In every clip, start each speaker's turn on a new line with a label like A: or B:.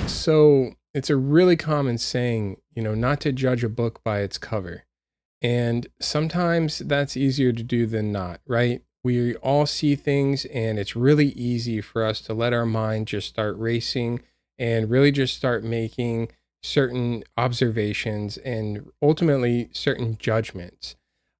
A: So it's a really common saying, not to judge a book by its cover. And sometimes that's easier to do than not, right? We all see things, and it's really easy for us to let our mind just start racing and really just start making certain observations and ultimately certain judgments.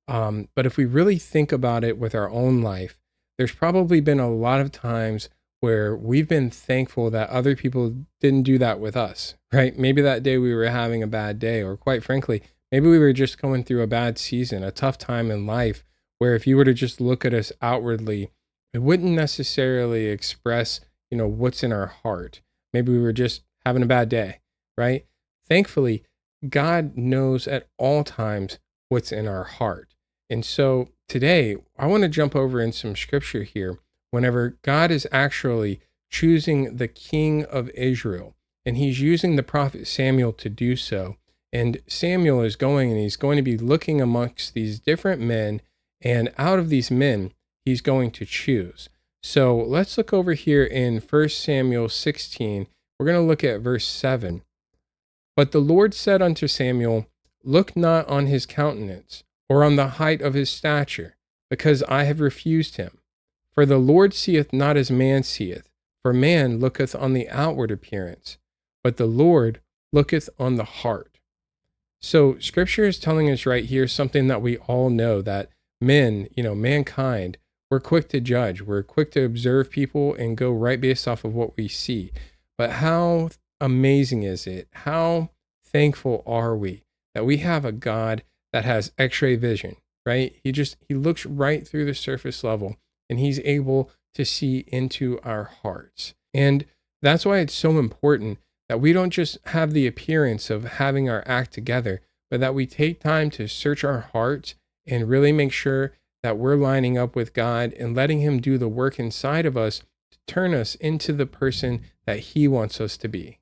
A: But if we really think about it with our own life, there's probably been a lot of times where we've been thankful that other people didn't do that with us, right? Maybe that day we were having a bad day, or quite frankly, maybe we were just going through a bad season, a tough time in life, where if you were to just look at us outwardly, it wouldn't necessarily express, what's in our heart. Maybe we were just having a bad day, right? Thankfully, God knows at all times what's in our heart. And so today, I want to jump over in some scripture here whenever God is actually choosing the king of Israel, and he's using the prophet Samuel to do so. And Samuel is going and he's going to be looking amongst these different men, and out of these men, he's going to choose. So let's look over here in 1 Samuel 16. We're going to look at verse 7. But the Lord said unto Samuel, Look not on his countenance, or on the height of his stature, because I have refused him. For the Lord seeth not as man seeth, for man looketh on the outward appearance, but the Lord looketh on the heart. So scripture is telling us right here something that we all know, that men, mankind, we're quick to judge. We're quick to observe people and go right based off of what we see. But how amazing is it? How thankful are we that we have a God that has x-ray vision, right? He looks right through the surface level, and he's able to see into our hearts. And that's why it's so important that we don't just have the appearance of having our act together, but that we take time to search our hearts and really make sure that we're lining up with God and letting him do the work inside of us to turn us into the person that he wants us to be.